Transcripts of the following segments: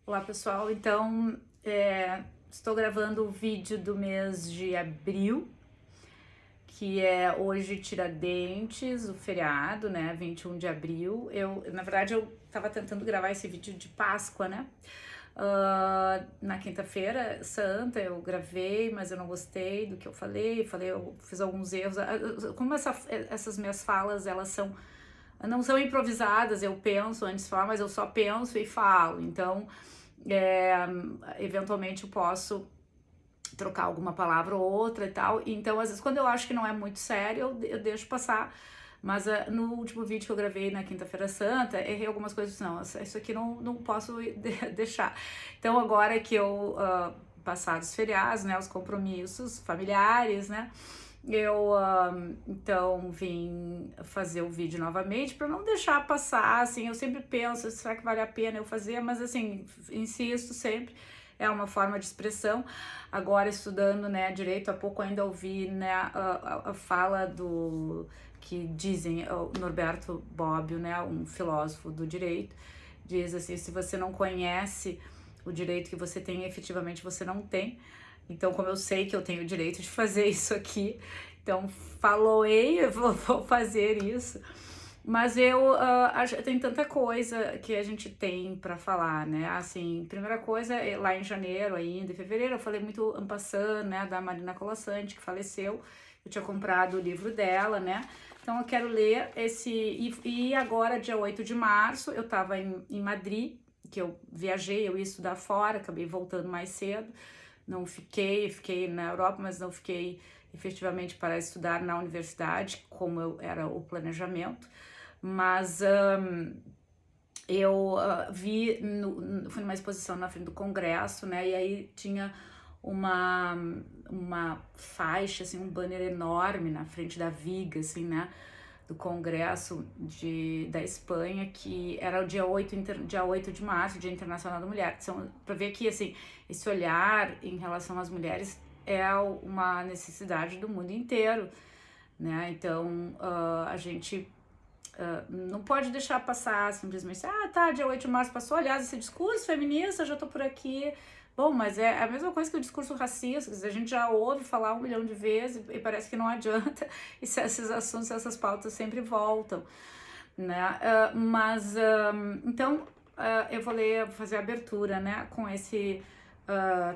Olá pessoal, então estou gravando o vídeo do mês de abril, que é hoje Tiradentes, o feriado, né, 21 de abril. Na verdade, eu tava tentando gravar esse vídeo de Páscoa, né, na quinta-feira santa eu gravei, mas eu não gostei do que eu falei, eu fiz alguns erros. Como essas minhas falas, elas não são improvisadas, eu penso antes de falar, mas eu só penso e falo, então é, eventualmente eu posso trocar alguma palavra ou outra e tal. Então, às vezes, quando eu acho que não é muito sério, eu deixo passar. Mas no último vídeo que eu gravei na Quinta-feira Santa, errei algumas coisas. Não, isso aqui não posso deixar. Então, agora que eu, passados os feriados, né, os compromissos familiares, né, eu então vim fazer o vídeo novamente para não deixar passar, assim, eu sempre penso, será que vale a pena eu fazer, mas assim, insisto sempre, é uma forma de expressão. Agora estudando, né, direito, há pouco ainda ouvi, né, a fala do, que dizem, o Norberto Bobbio, né, um filósofo do direito, diz assim, se você não conhece o direito que você tem, efetivamente você não tem. Então, como eu sei que eu tenho o direito de fazer isso aqui, então falei, eu vou fazer isso. Mas tem tanta coisa que a gente tem para falar, né? Assim, primeira coisa, lá em janeiro ainda, em fevereiro, eu falei muito en passant, né, da Marina Colasanti, que faleceu. Eu tinha comprado o livro dela, né? Então eu quero ler esse. E agora, dia 8 de março, eu tava em Madrid, que eu viajei, eu ia estudar fora, acabei voltando mais cedo. Não fiquei na Europa, mas não fiquei efetivamente para estudar na universidade, como era o planejamento. Mas eu fui numa exposição na frente do Congresso, né? E aí tinha uma, uma faixa, assim, um banner enorme na frente da viga, assim, né? Do Congresso da Espanha, que era o dia 8 de março, Dia Internacional da Mulher. Então, para ver que, assim, esse olhar em relação às mulheres é uma necessidade do mundo inteiro, né? Então, a gente não pode deixar passar simplesmente, tá, dia 8 de março passou, aliás, esse discurso feminista, já tô por aqui. Bom, mas é a mesma coisa que o discurso racista, a gente já ouve falar 1 milhão de vezes e parece que não adianta, e esses assuntos, essas pautas sempre voltam, né? Então, eu vou fazer a abertura, né, com esse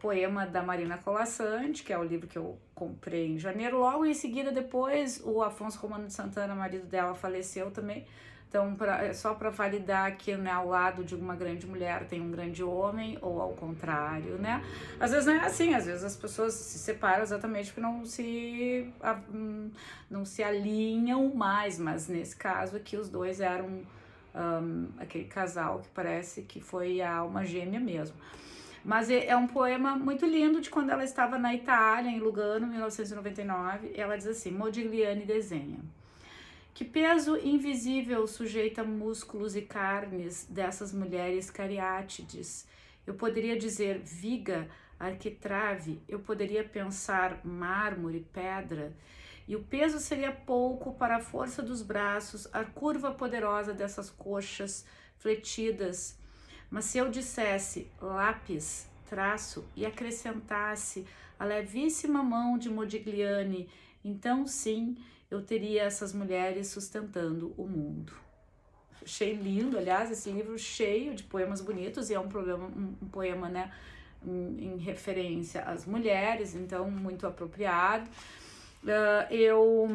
poema da Marina Colasanti, que é o livro que eu comprei em janeiro. Logo em seguida, depois, o Afonso Romano de Santana, marido dela, faleceu também. Então, só para validar que, né, ao lado de uma grande mulher tem um grande homem, ou ao contrário, né? Às vezes não é assim, às vezes as pessoas se separam exatamente porque não se alinham mais, mas nesse caso aqui os dois eram aquele casal que parece que foi a alma gêmea mesmo. Mas é um poema muito lindo de quando ela estava na Itália, em Lugano, em 1999. Ela diz assim, Modigliani desenha: que peso invisível sujeita músculos e carnes dessas mulheres cariátides. Eu poderia dizer viga, arquitrave, eu poderia pensar mármore, pedra, e o peso seria pouco para a força dos braços, a curva poderosa dessas coxas fletidas. Mas se eu dissesse lápis, traço e acrescentasse a levíssima mão de Modigliani, então sim, eu teria essas mulheres sustentando o mundo. Achei lindo, aliás, esse livro cheio de poemas bonitos, e é um poema, né, em referência às mulheres, então muito apropriado. Eu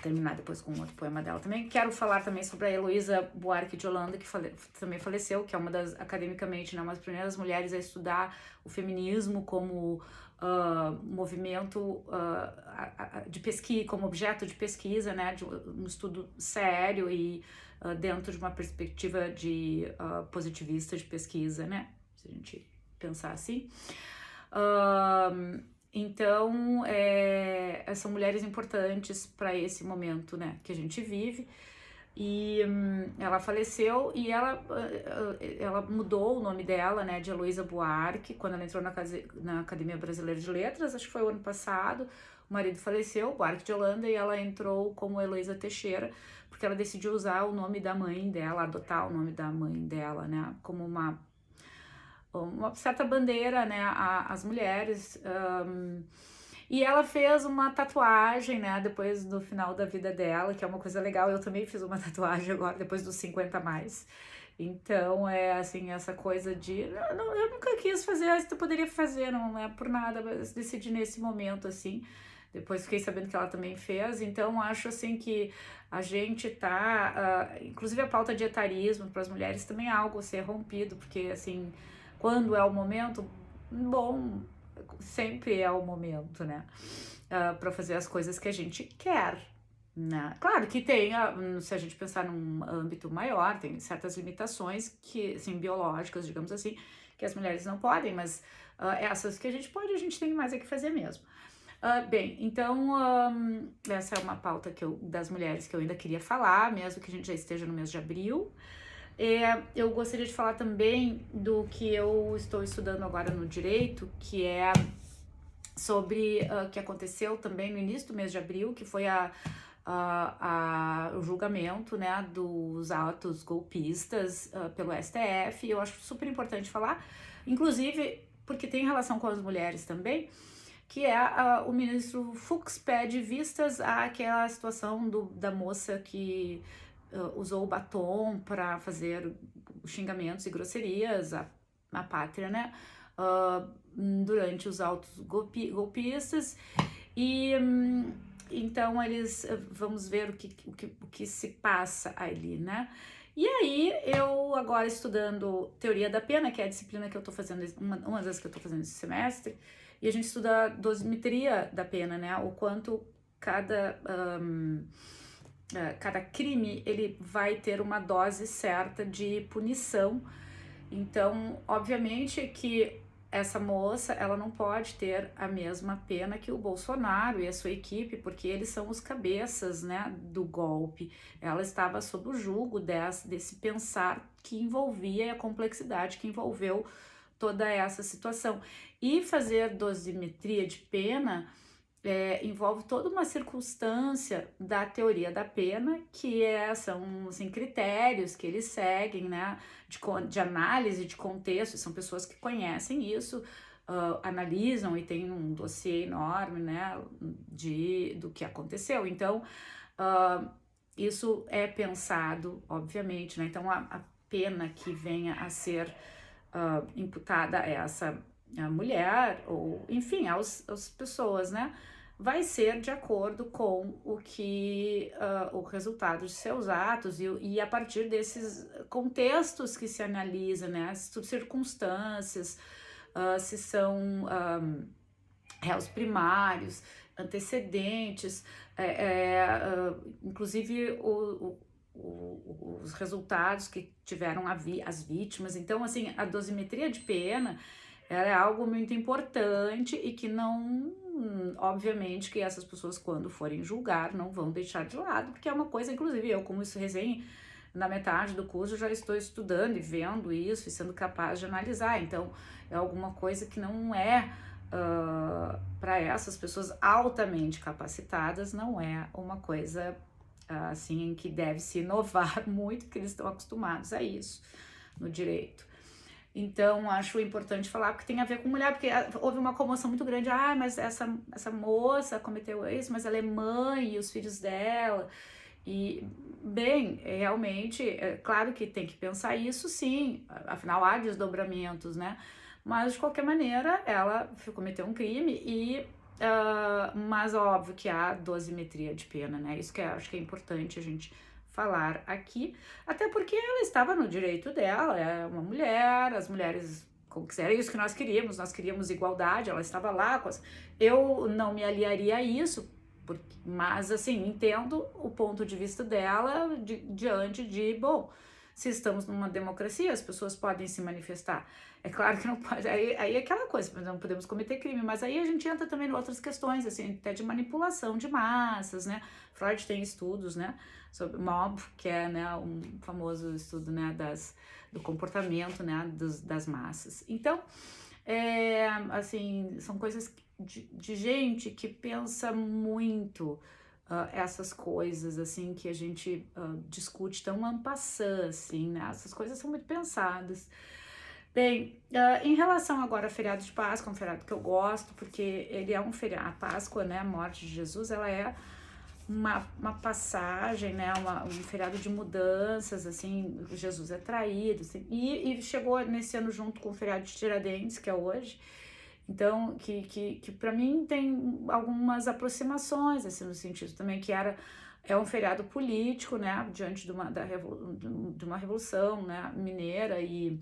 terminar depois com outro poema dela também. Quero falar também sobre a Heloísa Buarque de Holanda, que também faleceu, que é uma das, academicamente, né, uma das primeiras mulheres a estudar o feminismo como movimento de pesquisa, como objeto de pesquisa, né, de um estudo sério e dentro de uma perspectiva de positivista de pesquisa, né, se a gente pensar assim. Então, são mulheres importantes para esse momento, né, que a gente vive. E ela faleceu e ela mudou o nome dela, né, de Heloísa Buarque, quando ela entrou na Academia Brasileira de Letras, acho que foi o ano passado. O marido faleceu, Buarque de Holanda, e ela entrou como Heloísa Teixeira, porque ela decidiu usar o nome da mãe dela, adotar o nome da mãe dela, né, como uma uma certa bandeira, né, às mulheres. E ela fez uma tatuagem, né, depois do final da vida dela, que é uma coisa legal. Eu também fiz uma tatuagem agora, depois dos 50 a mais. Então, é assim, essa coisa de... eu nunca quis fazer, eu poderia fazer, não é por nada, mas decidi nesse momento, assim. Depois fiquei sabendo que ela também fez. Então, acho, assim, que a gente tá... inclusive, a pauta de etarismo para as mulheres também é algo a ser rompido, porque, assim, quando é o momento, bom, sempre é o momento, né? Para fazer as coisas que a gente quer, né? Claro que tem, se a gente pensar num âmbito maior, tem certas limitações que, assim, biológicas, digamos assim, que as mulheres não podem, mas essas que a gente pode, a gente tem mais é que fazer mesmo. Bem, então essa é uma pauta das mulheres que eu ainda queria falar, mesmo que a gente já esteja no mês de abril. Eu gostaria de falar também do que eu estou estudando agora no direito, que é sobre o que aconteceu também no início do mês de abril, que foi o julgamento, né, dos atos golpistas pelo STF. Eu acho super importante falar, inclusive porque tem relação com as mulheres também, que é o ministro Fux pede vistas àquela situação da moça que usou o batom para fazer xingamentos e grosserias à pátria, né? Durante os autos golpistas. E então eles... vamos ver o que se passa ali, né? E aí, eu agora estudando Teoria da Pena, que é a disciplina que eu tô fazendo, uma das que eu tô fazendo esse semestre, e a gente estuda a dosimetria da pena, né? O quanto cada crime, ele vai ter uma dose certa de punição. Então, obviamente que essa moça, ela não pode ter a mesma pena que o Bolsonaro e a sua equipe, porque eles são os cabeças, né, do golpe. Ela estava sob o julgo desse pensar que envolvia a complexidade que envolveu toda essa situação. E fazer dosimetria de pena envolve toda uma circunstância da teoria da pena, que são assim, critérios que eles seguem, né, de análise de contexto. São pessoas que conhecem isso, analisam e tem um dossiê enorme, né, do que aconteceu. Então, isso é pensado, obviamente, né? Então, a pena que venha a ser imputada a essa mulher, ou enfim, às pessoas, né, vai ser de acordo com o resultado de seus atos e a partir desses contextos que se analisa, né, as circunstâncias, se são réus primários, antecedentes, inclusive os resultados que tiveram as vítimas. Então, assim, a dosimetria de pena, ela é algo muito importante e que não, obviamente, que essas pessoas, quando forem julgar, não vão deixar de lado, porque é uma coisa, inclusive, eu, como isso resenho na metade do curso, já estou estudando e vendo isso e sendo capaz de analisar. Então, é alguma coisa que não é... para essas pessoas altamente capacitadas, não é uma coisa assim que deve se inovar muito, porque eles estão acostumados a isso no direito. Então, acho importante falar, porque tem a ver com mulher, porque houve uma comoção muito grande. Mas essa moça cometeu isso, mas ela é mãe e os filhos dela. E, bem, realmente, é claro que tem que pensar isso, sim, afinal há desdobramentos, né? Mas, de qualquer maneira, ela cometeu um crime mas óbvio que há dosimetria de pena, né? Isso que acho que é importante a gente falar aqui, até porque ela estava no direito dela, é uma mulher, as mulheres era isso que nós queríamos igualdade, ela estava lá, eu não me aliaria a isso, mas assim, entendo o ponto de vista dela diante de, bom, se estamos numa democracia, as pessoas podem se manifestar. É claro que não pode, aí é aquela coisa, não podemos cometer crime, mas aí a gente entra também em outras questões, assim, até de manipulação de massas, né? Freud tem estudos, né, sobre mob, que é, né, um famoso estudo, né, do comportamento, né, das massas. Então, assim, são coisas de gente que pensa muito essas coisas, assim, que a gente discute tão en passant, assim, né? Essas coisas são muito pensadas. Bem, em relação agora ao feriado de Páscoa, é um feriado que eu gosto, porque ele é um feriado, a Páscoa, né, a morte de Jesus, ela é uma passagem, né, um feriado de mudanças, assim, Jesus é traído, assim, e chegou nesse ano junto com o feriado de Tiradentes, que é hoje, então, que para mim tem algumas aproximações, assim, no sentido também que é um feriado político, né, diante de uma revolução, né, mineira, e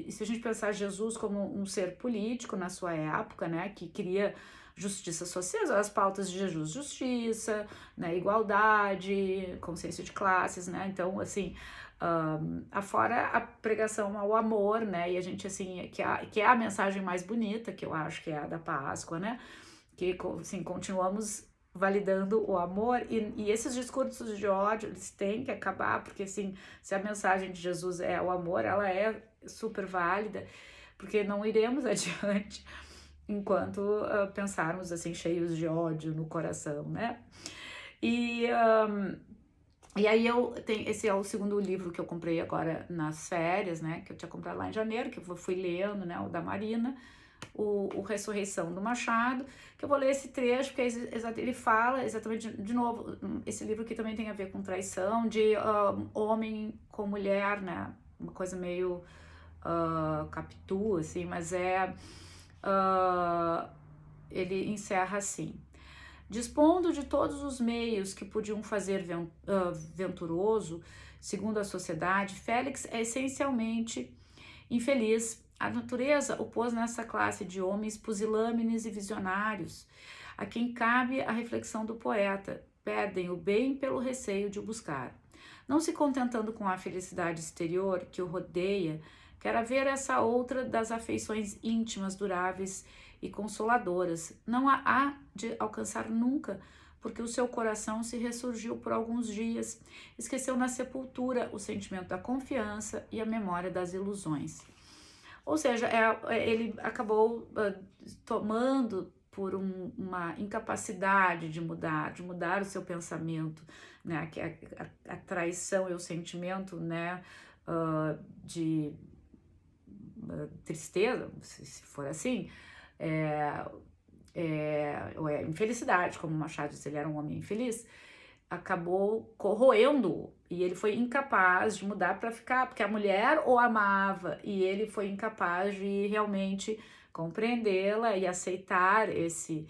se a gente pensar Jesus como um ser político na sua época, né, que queria justiça social, as pautas de Jesus, justiça, né, igualdade, consciência de classes, né, então, assim, afora a pregação ao amor, né, e a gente, assim, que é a mensagem mais bonita, que eu acho que é a da Páscoa, né, que, assim, continuamos validando o amor, e esses discursos de ódio, eles têm que acabar, porque, assim, se a mensagem de Jesus é o amor, ela é super válida, porque não iremos adiante enquanto pensarmos, assim, cheios de ódio no coração, né? E, e aí esse é o segundo livro que eu comprei agora nas férias, né? Que eu tinha comprado lá em janeiro, que eu fui lendo, né? O da Marina, o Ressurreição do Machado, que eu vou ler esse trecho, porque ele fala exatamente, de novo, esse livro aqui também tem a ver com traição, de homem com mulher, né? Uma coisa meio Capitu, assim, mas ele encerra assim: dispondo de todos os meios que podiam fazer venturoso, segundo a sociedade, Félix é essencialmente infeliz. A natureza o pôs nessa classe de homens pusilâmines e visionários, a quem cabe a reflexão do poeta: perdem o bem pelo receio de o buscar. Não se contentando com a felicidade exterior que o rodeia, quer haver essa outra das afeições íntimas, duráveis e consoladoras. Não a há de alcançar nunca, porque o seu coração se ressurgiu por alguns dias, esqueceu na sepultura o sentimento da confiança e a memória das ilusões. Ou seja, ele acabou tomando por uma incapacidade de mudar o seu pensamento, né? Que a traição e o sentimento, né, de tristeza, se for assim, ou infelicidade, como Machado disse, ele era um homem infeliz, acabou corroendo e ele foi incapaz de mudar para ficar, porque a mulher o amava e ele foi incapaz de realmente compreendê-la e aceitar esse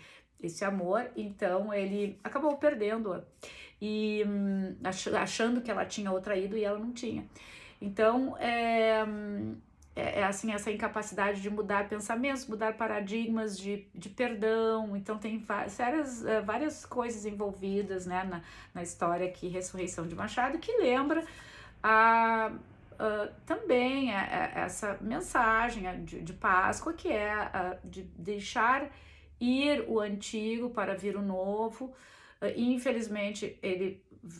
amor, então ele acabou perdendo-a e achando que ela tinha o traído e ela não tinha. Então, assim, essa incapacidade de mudar pensamentos, mudar paradigmas de perdão. Então tem várias coisas envolvidas, né, na história aqui, Ressurreição de Machado, que lembra também essa mensagem de Páscoa, que é de deixar ir o antigo para vir o novo. E infelizmente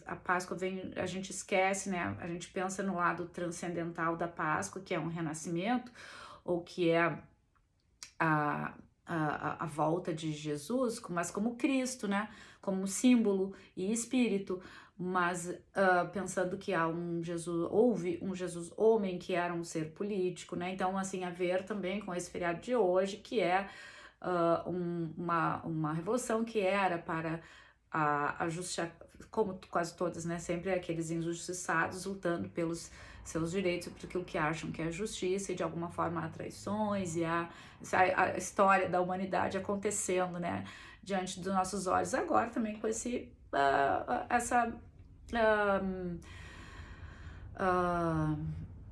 a Páscoa vem, a gente esquece, né? A gente pensa no lado transcendental da Páscoa, que é um renascimento, ou que é a volta de Jesus, mas como Cristo, né? Como símbolo e espírito, mas pensando que houve um Jesus homem que era um ser político, né? Então, assim, a ver também com esse feriado de hoje, que é uma revolução que era para justiça, como quase todas, né? Sempre aqueles injustiçados lutando pelos seus direitos, por aquilo que acham que é justiça, e de alguma forma há traições e a história da humanidade acontecendo, né? Diante dos nossos olhos. Agora também com essa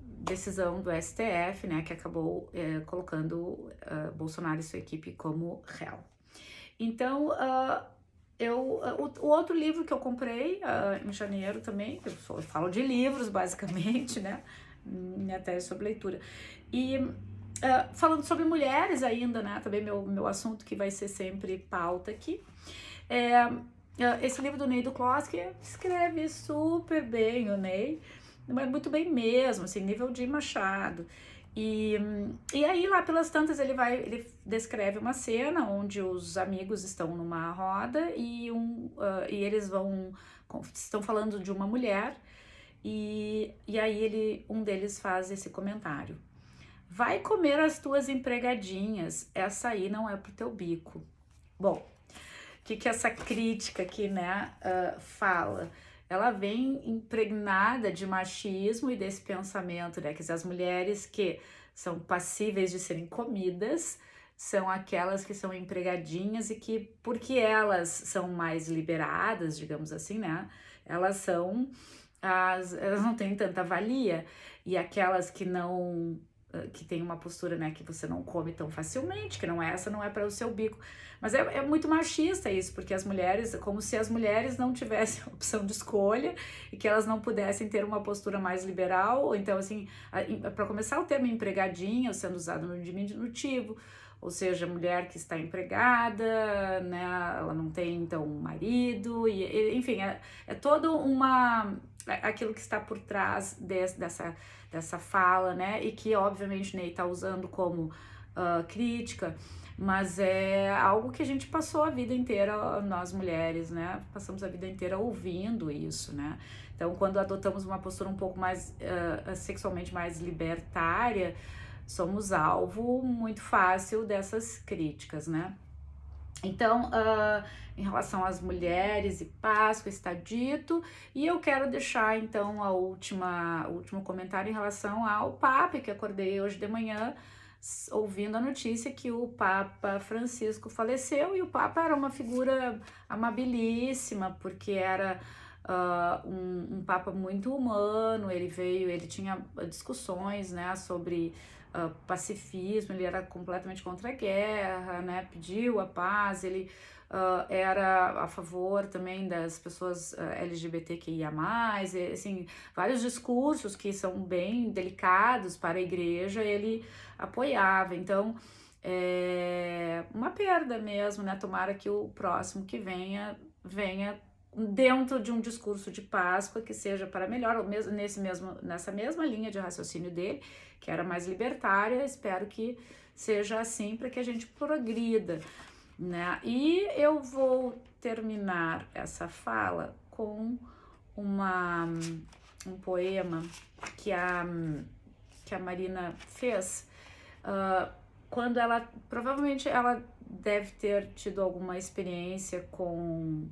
decisão do STF, né? Que acabou colocando Bolsonaro e sua equipe como réu. Então, o outro livro que eu comprei em janeiro também, eu falo de livros basicamente, né, minha tese sobre leitura, e falando sobre mulheres ainda, né, também meu assunto que vai ser sempre pauta aqui, esse livro do Ney do Clos, que escreve super bem o Ney, mas muito bem mesmo, assim, nível de Machado. E aí lá pelas tantas ele descreve uma cena onde os amigos estão numa roda e eles estão falando de uma mulher E aí um deles faz esse comentário: vai comer as tuas empregadinhas, essa aí não é pro teu bico. Bom, o que essa crítica aqui, né, fala? Ela vem impregnada de machismo e desse pensamento, né, que as mulheres que são passíveis de serem comidas são aquelas que são empregadinhas e que, porque elas são mais liberadas, digamos assim, né, elas não têm tanta valia, e aquelas que não, que tem uma postura, né, que você não come tão facilmente, que não é essa, não é para o seu bico. Mas é muito machista isso, porque as mulheres, como se as mulheres não tivessem opção de escolha e que elas não pudessem ter uma postura mais liberal. Então, assim, para começar, o termo empregadinha sendo usado no diminutivo, ou seja, mulher que está empregada, né, ela não tem, então, um marido, enfim, é todo aquilo que está por trás dessa fala, né, e que, obviamente, Ney está usando como crítica, mas é algo que a gente passou a vida inteira, nós mulheres, né, passamos a vida inteira ouvindo isso, né. Então, quando adotamos uma postura um pouco mais sexualmente mais libertária, somos alvo muito fácil dessas críticas, né? Então, em relação às mulheres e Páscoa, está dito, e eu quero deixar então o último comentário em relação ao Papa, que acordei hoje de manhã ouvindo a notícia que o Papa Francisco faleceu, e o Papa era uma figura amabilíssima, porque era um Papa muito humano. Ele tinha discussões, né, sobre pacifismo, ele era completamente contra a guerra, né, pediu a paz, ele era a favor também das pessoas LGBTQIA+, assim, vários discursos que são bem delicados para a igreja, ele apoiava. Então, é uma perda mesmo, né, tomara que o próximo que venha dentro de um discurso de Páscoa que seja para melhor, ou mesmo nessa mesma linha de raciocínio dele, que era mais libertária. Espero que seja assim para que a gente progrida, né? E eu vou terminar essa fala com um poema que a Marina fez, quando provavelmente ela deve ter tido alguma experiência com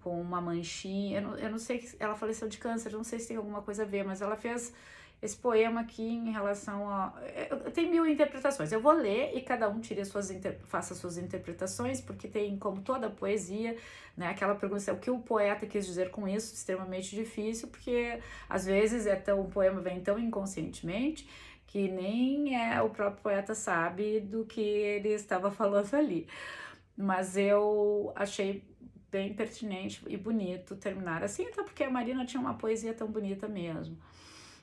uma manchinha, eu não sei, ela faleceu de câncer, eu não sei se tem alguma coisa a ver, mas ela fez esse poema aqui em relação a... Tem 1000 interpretações, eu vou ler e cada um faça suas interpretações, porque tem, como toda poesia, né, aquela pergunta, o que o poeta quis dizer com isso, extremamente difícil, porque às vezes o poema vem tão inconscientemente que nem o próprio poeta sabe do que ele estava falando ali. Mas eu achei bem pertinente e bonito terminar assim, até porque a Marina tinha uma poesia tão bonita mesmo.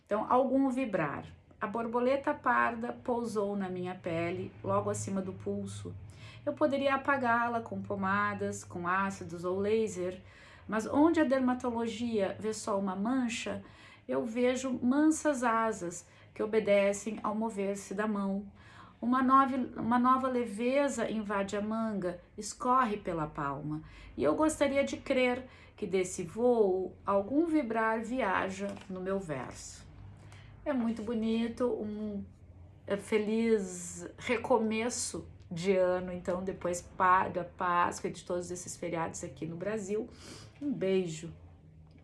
Então, algum vibrar. A borboleta parda pousou na minha pele, logo acima do pulso. Eu poderia apagá-la com pomadas, com ácidos ou laser, mas onde a dermatologia vê só uma mancha, eu vejo mansas asas que obedecem ao mover-se da mão. Uma nova leveza invade a manga, escorre pela palma, e eu gostaria de crer que desse voo algum vibrar viaja no meu verso. É muito bonito, um feliz recomeço de ano, então, depois da Páscoa e de todos esses feriados aqui no Brasil. Um beijo!